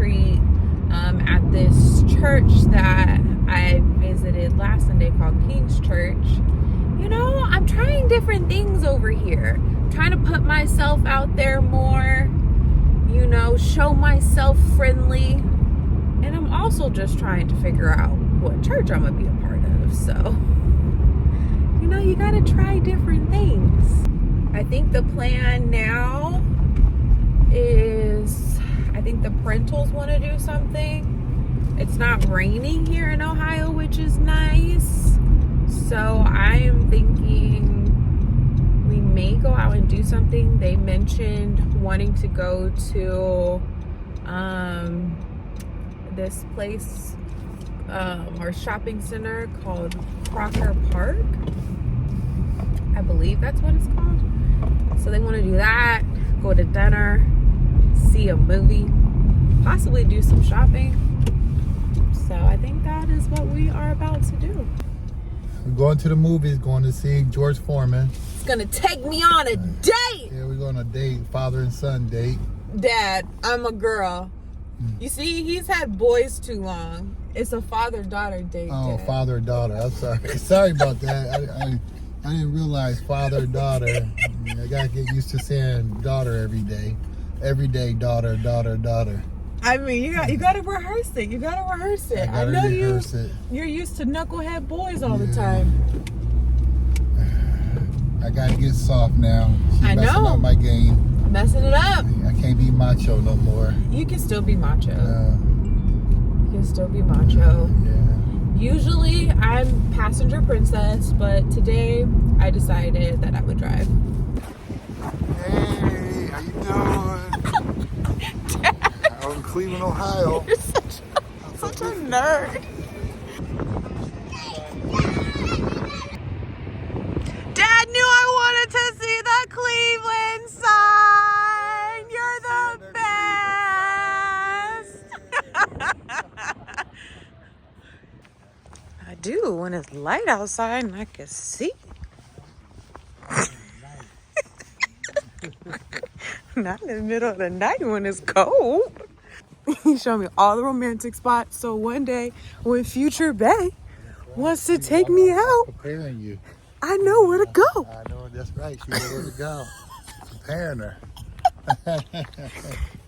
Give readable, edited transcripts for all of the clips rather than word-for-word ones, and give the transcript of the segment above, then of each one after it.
retreat at this church that I visited last Sunday called King's Church. You know, I'm trying different things over here. I'm trying to put myself out there more, you know, show myself friendly. And I'm also just trying to figure out what church I'm going to be a part of. So, you know, you got to try different things. I think the plan now is, I think the parentals want to do something. It's not raining here in Ohio, which is nice. So I am thinking we may go out and do something. They mentioned wanting to go to this place or shopping center called Crocker Park. I believe that's what it's called. So they want to do that, go to dinner, see a movie, possibly do some shopping. So I think that is what we are about to do. We're going to the movies, going to see George Foreman. It's gonna take me on a date. Yeah, we're going on a date, father and son date. Dad, I'm a girl. You see, he's had boys too long. It's a father-daughter date. Oh, Dad. father-daughter. I'm sorry. Sorry about that. I didn't realize father-daughter. I got to get used to saying daughter every day. Every day, daughter, daughter, daughter. I mean, you got to rehearse it. You got to rehearse it. I know rehearse it. You're used to knucklehead boys all the time. I got to get soft now. She's I messing know. up my game. Messing it up. I can't be macho no more. You can still be macho. You can still be macho. Yeah. Usually, I'm passenger princess, but today I decided that I would drive. Hey, how you doing? I'm in Cleveland, Ohio. You're such a nerd. Dad knew I wanted to see the Cleveland sign. You're the best. I do when it's light outside and I can see. Not in the middle of the night when it's cold. He showed me all the romantic spots. So one day when Future Bay wants to take me out, Preparing you. I know where to go. I know, that's right. She knows where to go. Preparing her.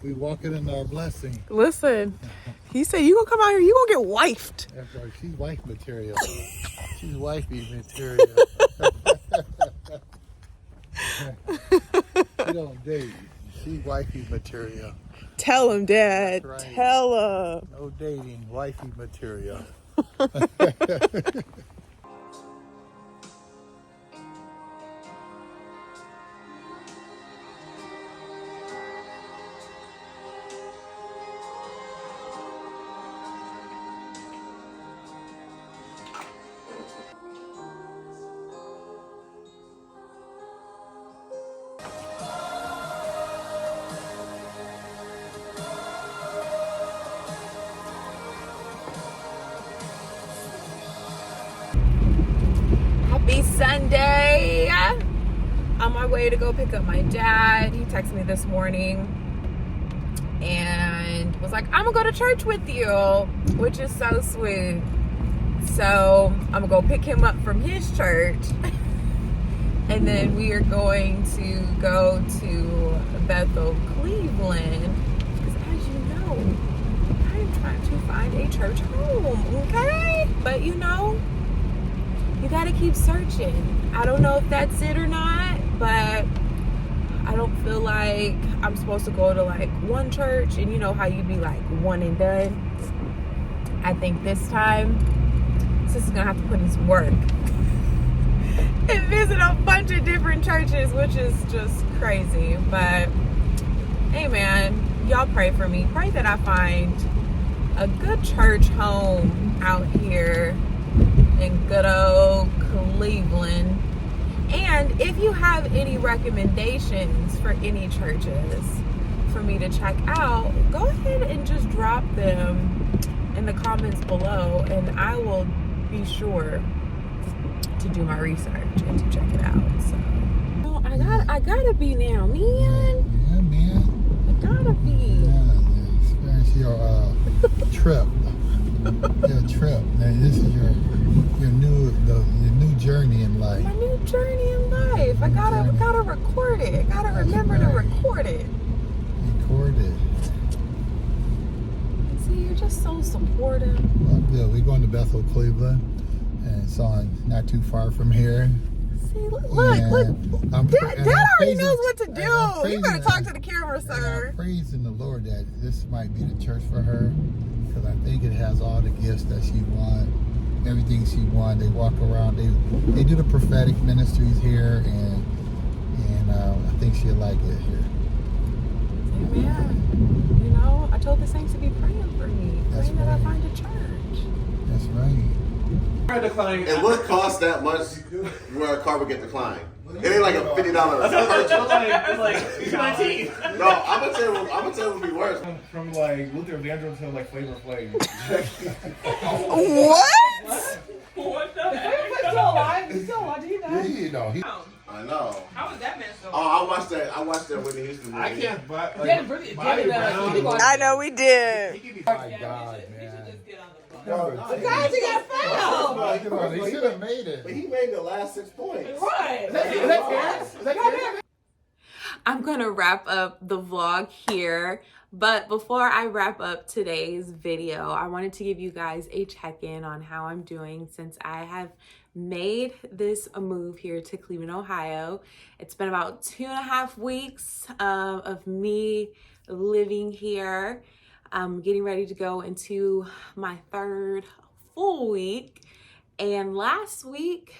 We walking in our blessing. Listen, he said, you gonna come out here, you gonna get wifed. That's right. She's wife material. She's wifey material. She don't date. She's wifey material. Tell him, Dad. That's right. Tell him. No dating, wifey material. Happy Sunday. On my way to go pick up my dad. He texted me this morning and was like, I'm gonna go to church with you, which is so sweet. So I'm gonna go pick him up from his church. And then we are going to go to Bethel, Cleveland. Because as you know, I'm trying to find a church home, okay? But you know, you gotta keep searching. I don't know if that's it or not, but I don't feel like I'm supposed to go to like one church and you know how you be like one and done. I think this time, sis is gonna have to put in some work and visit a bunch of different churches, which is just crazy. But hey man, y'all pray for me. Pray that I find a good church home out here in good old Cleveland. And if you have any recommendations for any churches for me to check out, go ahead and just drop them in the comments below and I will be sure to do my research and to check it out. So I gotta be now, man. Yeah, man. I gotta be. Yeah, the experience your trip. Your trip. And this is your new journey in life. My new journey in life. I gotta record it. I gotta remember to record it. Record it. See, you're just so supportive. Well, good. We're going to Bethel, Cleveland, and it's not too far from here. See, look. Dad already knows what to do. You better talk to the camera, sir. I'm praising the Lord that this might be the church for her, because I think it has all the gifts that she wants, everything she wants. They walk around. They do the prophetic ministries here, and I think she'll like it here. Amen. You know, I told the saints to be praying for me. That's Praying that I right. find a church. That's right. And what costs that much where a car would get declined? It ain't like a $50. It's like 19. No, I'm gonna tell you it would be worse. From like Luther Vandross to like Flavor Flav. What? What the heck? He's still alive? He's still alive? Do you know? I know. How was that messed up? Oh, I watched that Whitney Houston movie. I can't buy. I know we did. My God, man. Guys, he got fouled! He should have made it. But he made the last 6 points. Right! Is that fair? I'm gonna wrap up the vlog here, but before I wrap up today's video, I wanted to give you guys a check-in on how I'm doing since I have made this move here to Cleveland, Ohio. It's been about 2.5 weeks of me living here. I'm getting ready to go into my 3rd full week, and last week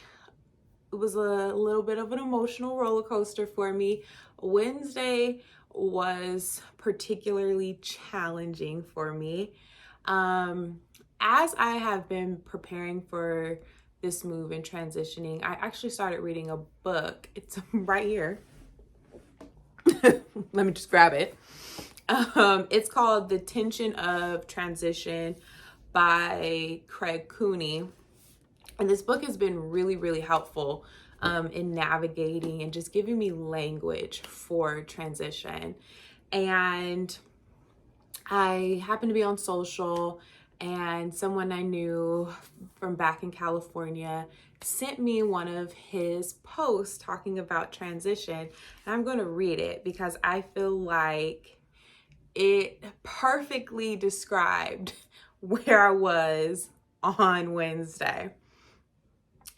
it was a little bit of an emotional roller coaster for me. Wednesday was particularly challenging for me. As I have been preparing for this move and transitioning, I actually started reading a book. It's right here. Let me just grab it. It's called The Tension of Transition by Craig Cooney. And this book has been really, really helpful in navigating and just giving me language for transition. And I happened to be on social, and someone I knew from back in California sent me one of his posts talking about transition. And I'm going to read it because I feel like it perfectly described where I was on Wednesday.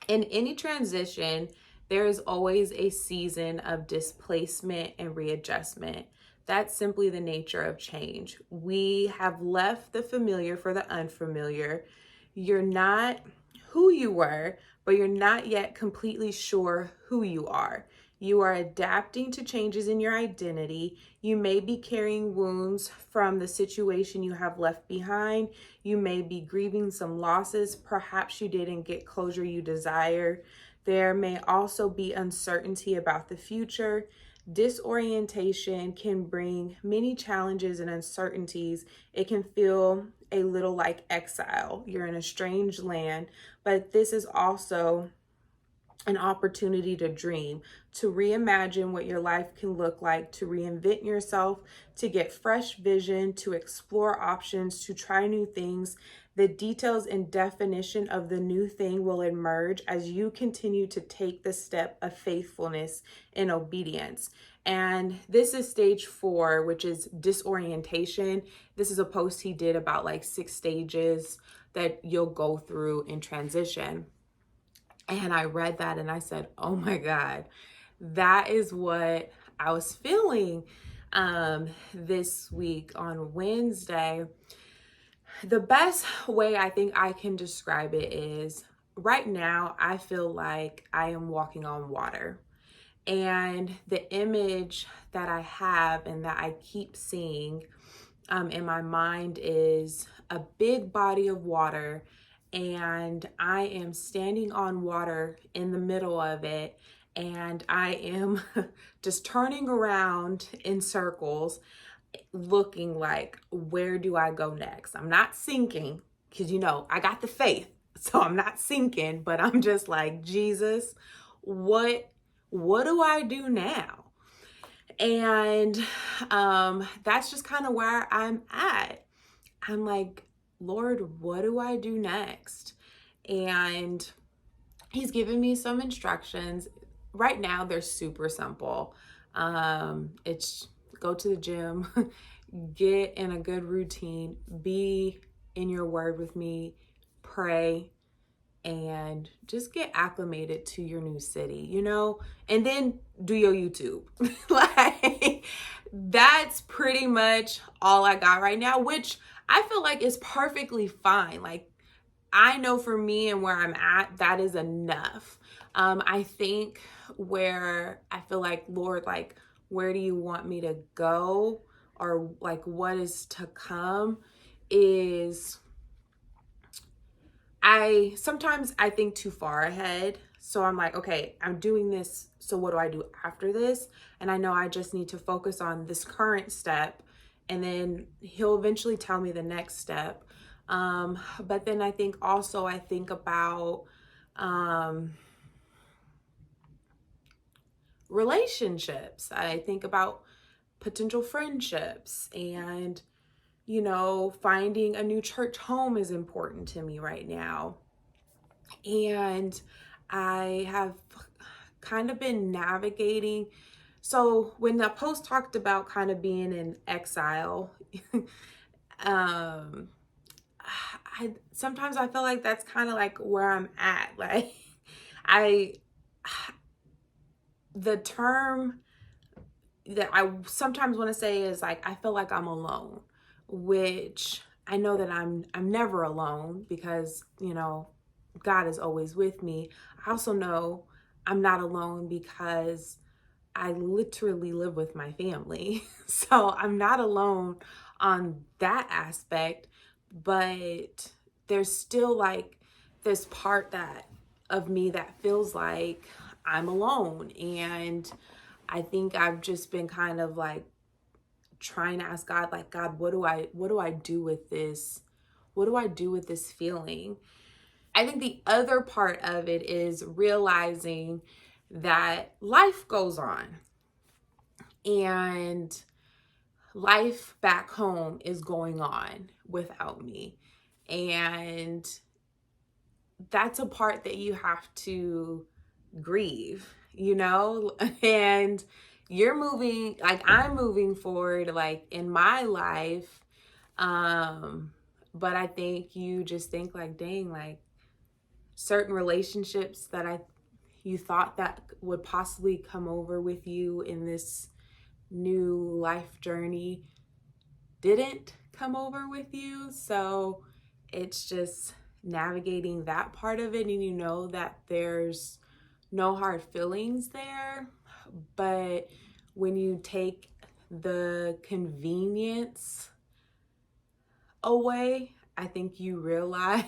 In any transition, there is always a season of displacement and readjustment. That's simply the nature of change. We have left the familiar for the unfamiliar. You're not who you were, but you're not yet completely sure who you are. You are adapting to changes in your identity. You may be carrying wounds from the situation you have left behind. You may be grieving some losses. Perhaps you didn't get closure you desire. There may also be uncertainty about the future. Disorientation can bring many challenges and uncertainties. It can feel a little like exile. You're in a strange land, but this is also an opportunity to dream, to reimagine what your life can look like, to reinvent yourself, to get fresh vision, to explore options, to try new things. The details and definition of the new thing will emerge as you continue to take the step of faithfulness and obedience. And this is stage 4, which is disorientation. This is a post he did about like 6 stages that you'll go through in transition. And I read that and I said, oh my God, that is what I was feeling this week on Wednesday. The best way I think I can describe it is right now I feel like I am walking on water. And the image that I have and that I keep seeing in my mind is a big body of water, and I am standing on water in the middle of it, and I am just turning around in circles looking like, where do I go next? I'm not sinking because, you know, I got the faith, so I'm not sinking, but I'm just like, Jesus, what do I do now? And that's just kind of where I'm at. I'm like, Lord, what do I do next? And he's given me some instructions. Right now, they're super simple. It's go to the gym, get in a good routine, be in your word with me, pray, and just get acclimated to your new city, you know, and then do your YouTube. Like, that's pretty much all I got right now, which I feel like is perfectly fine. Like, I know for me and where I'm at, that is enough. I think where I feel like, Lord, like, where do you want me to go, or like what is to come, is sometimes I think too far ahead. So I'm like, okay, I'm doing this. So what do I do after this? And I know I just need to focus on this current step, and then he'll eventually tell me the next step. But then I think about relationships. I think about potential friendships, and you know, finding a new church home is important to me right now. And I have kind of been navigating. So when the post talked about kind of being in exile, sometimes I feel like that's kind of like where I'm at. Like, the term that I sometimes want to say is like, I feel like I'm alone, which I know that I'm never alone, because, you know, God is always with me. I also know I'm not alone because I literally live with my family. So I'm not alone on that aspect, but there's still like this part of me that feels like I'm alone. And I think I've just been kind of like trying to ask God, like, God, what do I do with this? What do I do with this feeling? I think the other part of it is realizing that life goes on, and life back home is going on without me. And that's a part that you have to grieve, you know? And you're moving, like, I'm moving forward, like, in my life. But I think you just think like, dang, like, certain relationships that you thought that would possibly come over with you in this new life journey didn't come over with you. So it's just navigating that part of it, and you know that there's no hard feelings there. But when you take the convenience away, I think you realize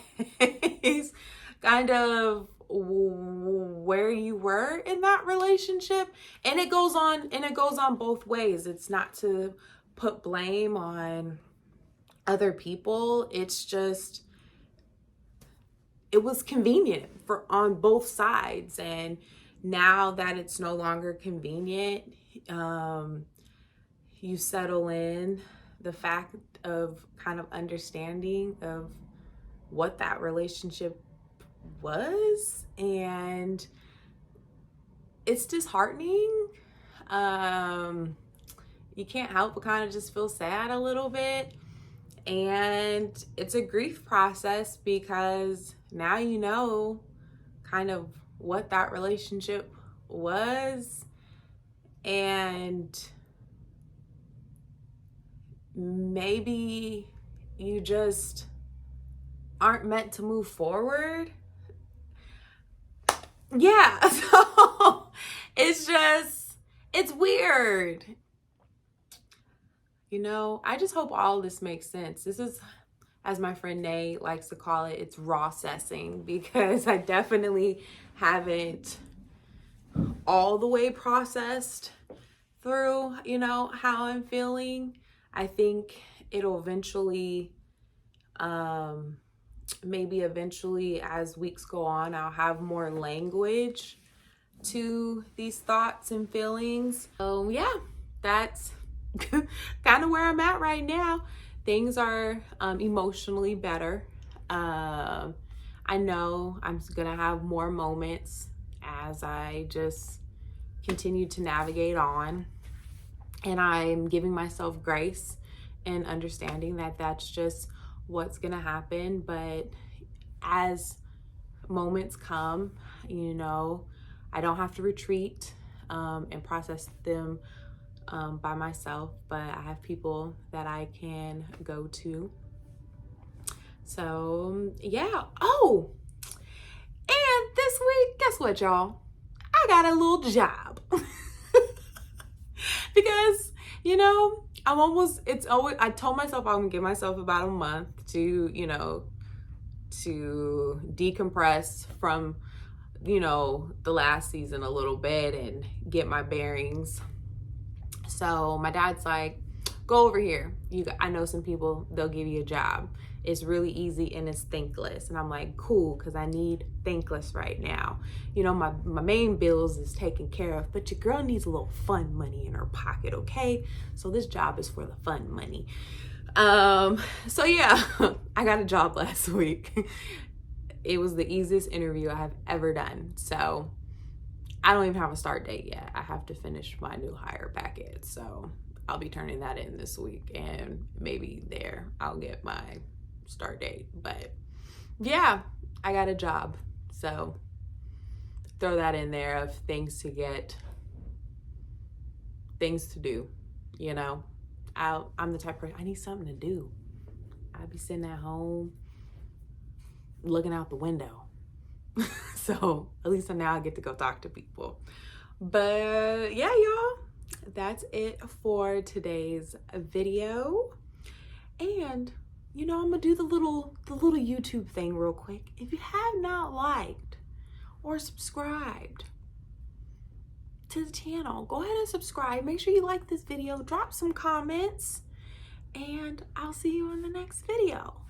kind of where you were in that relationship. And it goes on both ways. It's not to put blame on other people. It's just, it was convenient on both sides. And now that it's no longer convenient, you settle in the fact of kind of understanding of what that relationship was, and it's disheartening. You can't help but kind of just feel sad a little bit, and it's a grief process, because now you know kind of what that relationship was, and maybe you just aren't meant to move forward. Yeah, so it's weird. You know, I just hope all this makes sense. This is, as my friend Nay likes to call it, it's raw-cessing, because I definitely haven't all the way processed through, you know, how I'm feeling. I think it'll eventually, maybe eventually as weeks go on, I'll have more language to these thoughts and feelings. So yeah, that's kind of where I'm at right now. things are emotionally better. I know I'm gonna have more moments as I just continue to navigate on, and I'm giving myself grace and understanding that that's just what's gonna happen. But as moments come, you know, I don't have to retreat and process them by myself, but I have people that I can go to. So yeah. Oh, and this week, guess what, y'all? I got a little job. Because, you know, I told myself I'm gonna give myself about a month to, you know, to decompress from, you know, the last season a little bit and get my bearings. So my dad's like, go over here. I know some people, they'll give you a job. It's really easy and it's thankless. And I'm like, cool, because I need thankless right now. You know, my main bills is taken care of, but your girl needs a little fun money in her pocket, okay? So this job is for the fun money. So yeah, I got a job last week. It was the easiest interview I have ever done. So I don't even have a start date yet. I have to finish my new hire packet. So I'll be turning that in this week, and maybe there I'll get my start date. But yeah, I got a job. So throw that in there of things to do, you know. I'm the type of person, I need something to do. I'd be sitting at home looking out the window. So at least now I get to go talk to people. But yeah, y'all, that's it for today's video. And you know, I'm gonna do the little YouTube thing real quick. If you have not liked or subscribed to the channel, go ahead and subscribe. Make sure you like this video, drop some comments, and I'll see you in the next video.